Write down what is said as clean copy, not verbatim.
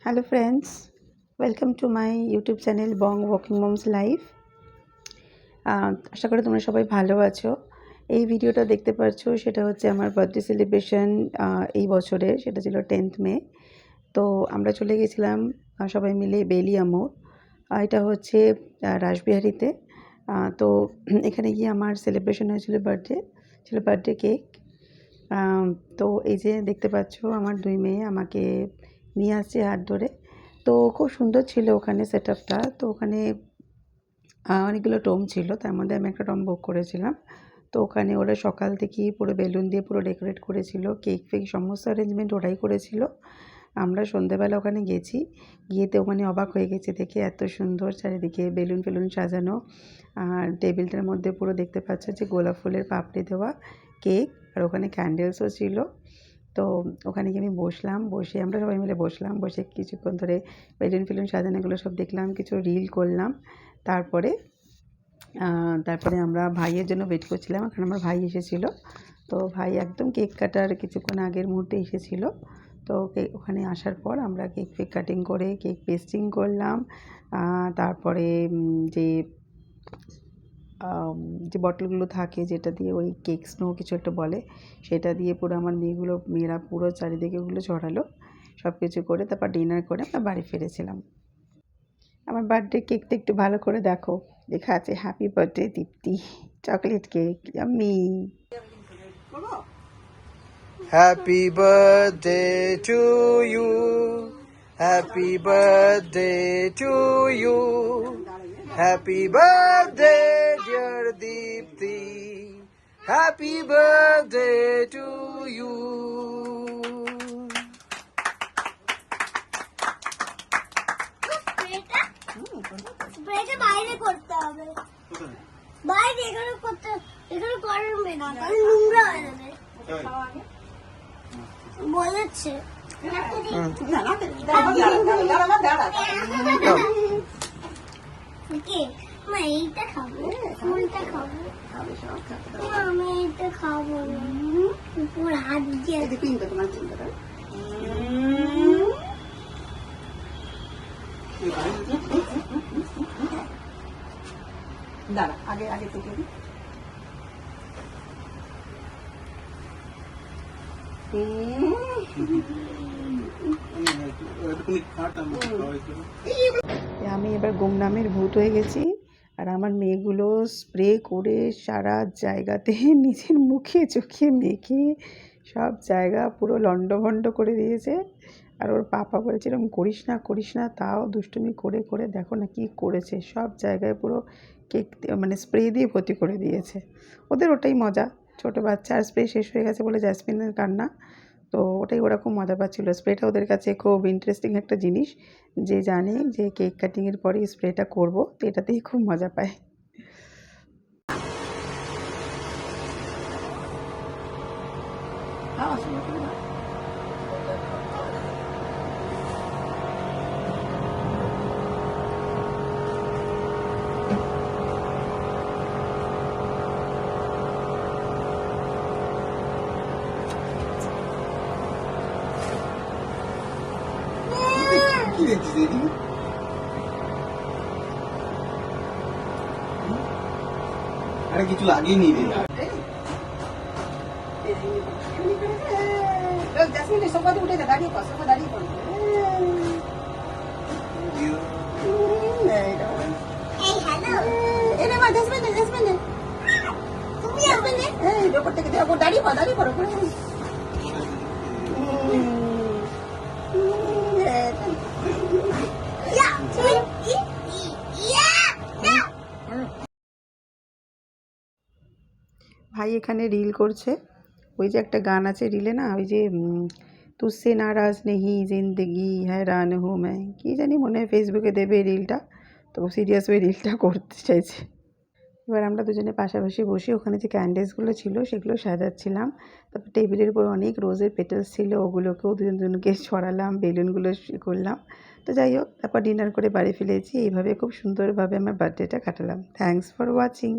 Hello friends, welcome to my YouTube channel Bong walking moms life. আশা করি তোমরা সবাই ভালো আছো। এই ভিডিওটা দেখতে পাচ্ছ সেটা হচ্ছে আমার বার্থডে সেলিব্রেশন এই বছরের, সেটা ছিল 10th মে। তো আমরা চলে গেছিলাম সবাই মিলে বেলিয়া মোড়। এটা হচ্ছে রাসবিহারীতে। তো এখানে গিয়ে আমার সেলিব্রেশন হয়েছিল, বার্থডে কেক। তো এই যে দেখতে পাচ্ছ আমার দুই মেয়ে আমাকে নিয়ে আসছে হাত ধরে। তো খুব সুন্দর ছিল ওখানে সেট আপটা। তো ওখানে অনেকগুলো টোম ছিল, তার মধ্যে আমি একটা টোম বুক করেছিলাম। তো ওখানে ওরা সকাল থেকেই পুরো বেলুন দিয়ে পুরো ডেকোরেট করেছিল, কেক ফেক সমস্ত অ্যারেঞ্জমেন্ট ওরাই করেছিল। আমরা সন্ধ্যেবেলা ওখানে গেছি, গিয়েতে ওখানে অবাক হয়ে গেছে দেখে, এত সুন্দর চারিদিকে বেলুন ফেলুন সাজানো। আর টেবিলটার মধ্যে পুরো দেখতে পাচ্ছ যে গোলাপ ফুলের পাপড়ি দেওয়া কেক, আর ওখানে ক্যান্ডেলসও ছিল। তো ওখানে গিয়ে আমি বসলাম, বসে আমরা সবাই মিলে বসলাম, বসে কিছুক্ষণ ধরে বেলুন ফেলুন সাজানোগুলো সব দেখলাম, কিছু রিল করলাম। তারপরে আমরা ভাইয়ের জন্য ওয়েট করছিলাম। এখন আমার ভাই এসেছিলো। তো ভাই একদম কেক কাটার কিছুক্ষণ আগের মুহূর্তে এসেছিলো। তো ওখানে আসার পর আমরা কেক ফেক কাটিং করে কেক পেস্টিং করলাম। তারপরে যে বটলগুলো থাকে যেটা দিয়ে ওই কেক স্নো কিছু একটা বলে, সেটা দিয়ে পুরো আমার মেয়েরা পুরো চারিদিকে ওগুলো ছড়ালো। সব কিছু করে তারপর ডিনার করে আমরা বাড়ি ফিরেছিলাম। আমার বার্থডে কেকটা একটু ভালো করে দেখো, লেখা আছে happy birthday Dipti, chocolate cake, yummy. Happy birthday to you, happy birthday to you, happy birthday dear Dipti, happy birthday to you. বাইরে করতে হবে, বাইরে এখানে করতে, এখানে করবে না, তাহলে নোংরা হয়ে যাবে বলেছে। এইটা খাবো, ফুলটা খাবো, আমি এইটা খাবো না, পুরো হাত দিয়ে তোমার চিন্তা। দাঁড়া, আগে আগে থেকে আমি এবার গুমনামের ভূত হয়ে গেছি। আর আমার মেয়েগুলো স্প্রে করে সারা জায়গাতে নিজের মুখে চোখে মেখে সব জায়গা পুরো লন্ডভন্ড করে দিয়েছে। আর ওর পাপা বলছে এরকম করিস না, তাও দুষ্টুমি করে করে দেখো না কী করেছে, সব জায়গায় পুরো কেক মানে স্প্রে দিয়ে ভর্তি করে দিয়েছে। ওদের ওটাই মজা, ছোটো বাচ্চা, আর স্প্রে শেষ হয়ে গেছে বলে জ্যাসমিনের কান্না। তো ওটাই ওরা খুব মজা পাচ্ছিলো। স্প্রেটা ওদের কাছে খুব ইন্টারেস্টিং একটা জিনিস, যে জানে যে কেক কাটিংয়ের পরে স্প্রেটা করবো, তো এটাতেই খুব মজা পায়। কি দেখছিস এদিকে? আরে কিছু লাগিয়ে নিয়ে দিই। জ্যাসমিন সোফাতে উঠে যা, দাঁড়িয়ে পড়, সোফা দাঁড়িয়ে পড়। এনে মা জ্যাসমিন তুমি জ্যাসমিন এই ওপর থেকে দেখো, দাঁড়িয়ে পড় ওপরে। ভাই এখানে রিল করছে। ওই যে একটা গান আছে রিলে না, ওই যে তুসসে নারাজ নেহি জিন্দগি হ্যারান হু मैं, কি জানি, মনে হয় ফেসবুকে দেবে রিলটা। তো সিরিয়াস ওই রিলটা করতে চাইছে। এবার আমরা দুজনে পাশাপাশি বসে ওখানে যে ক্যান্ডেলসগুলো ছিল সেগুলো সাজাচ্ছিলাম। তারপর টেবিলের উপর অনেক রোজের পেটেলস ছিল, ওগুলোকেও দুজনকে ছড়ালাম, বেলুনগুলো করলাম। তো যাই হোক, তারপর ডিনার করে বাড়ি ফিরেছি। এইভাবে খুব সুন্দরভাবে আমার বার্থডেটা কাটালাম। Thanks for watching.